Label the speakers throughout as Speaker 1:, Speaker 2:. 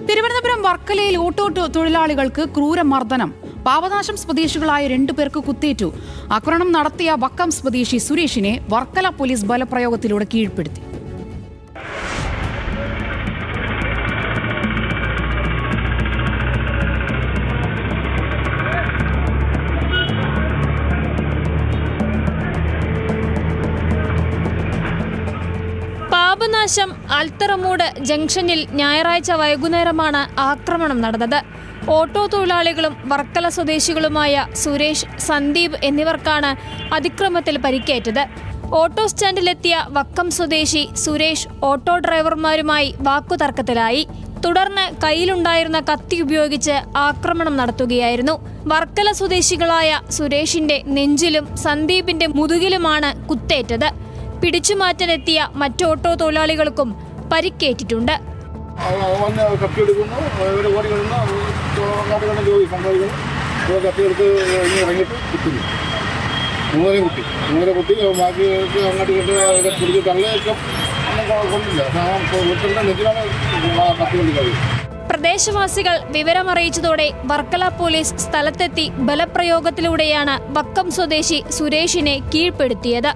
Speaker 1: തിരുവനന്തപുരം വർക്കലയിൽ ഓട്ടോ തൊഴിലാളികൾക്ക് ക്രൂരമർദ്ദനം. പാപനാശം സ്വദേശികളായ 2 പേർക്ക് കുത്തേറ്റു. ആക്രമണം നടത്തിയ വക്കം സ്വദേശി സുരേഷിനെ വർക്കല പോലീസ് ബലപ്രയോഗത്തിലൂടെ കീഴ്പ്പെടുത്തി.
Speaker 2: പാപനാശം അൽത്തറമൂട് ജംഗ്ഷനിൽ ഞായറാഴ്ച വൈകുന്നേരമാണ് ആക്രമണം നടന്നത്. ഓട്ടോ തൊഴിലാളികളും വർക്കല സ്വദേശികളുമായ സുരേഷ്, സന്ദീപ് എന്നിവർക്കാണ് അതിക്രമത്തിൽ പരിക്കേറ്റത്. ഓട്ടോ സ്റ്റാൻഡിലെത്തിയ വക്കം സ്വദേശി സുരേഷ് ഓട്ടോ ഡ്രൈവർമാരുമായി വാക്കുതർക്കത്തിലായി. തുടർന്ന് കയ്യിലുണ്ടായിരുന്ന കത്തി ഉപയോഗിച്ച് ആക്രമണം നടത്തുകയായിരുന്നു. വർക്കല സ്വദേശികളായ സുരേഷിന്റെ നെഞ്ചിലും സന്ദീപിന്റെ മുതുകിലുമാണ് കുത്തേറ്റത്. പിടിച്ചുമാറ്റാനെത്തിയ മറ്റ് ഓട്ടോ തൊഴിലാളികൾക്കും പരിക്കേറ്റിട്ടുണ്ട്. പ്രദേശവാസികൾ വിവരമറിയിച്ചതോടെ വർക്കല പോലീസ് സ്ഥലത്തെത്തി ബലപ്രയോഗത്തിലൂടെയാണ് വക്കം സ്വദേശി സുരേഷിനെ കീഴ്പ്പെടുത്തിയത്.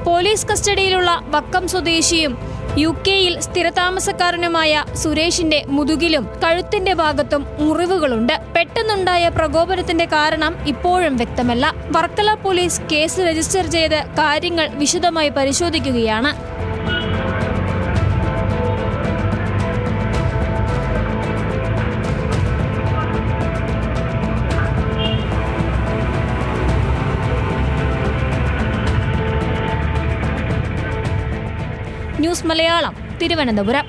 Speaker 2: പോലീസ് കസ്റ്റഡിയിലുള്ള വക്കം സ്വദേശിയും UK-യിൽ സ്ഥിരതാമസക്കാരനുമായ സുരേഷിന്റെ മുതുകിലും കഴുത്തിന്റെ ഭാഗത്തും മുറിവുകളുണ്ട്. പെട്ടെന്നുണ്ടായ പ്രകോപനത്തിന്റെ കാരണം ഇപ്പോഴും വ്യക്തമല്ല. വർക്കല പോലീസ് കേസ് രജിസ്റ്റർ ചെയ്ത് കാര്യങ്ങൾ വിശദമായി പരിശോധിക്കുകയാണ്. ന്യൂസ് മലയാളം, തിരുവനന്തപുരം.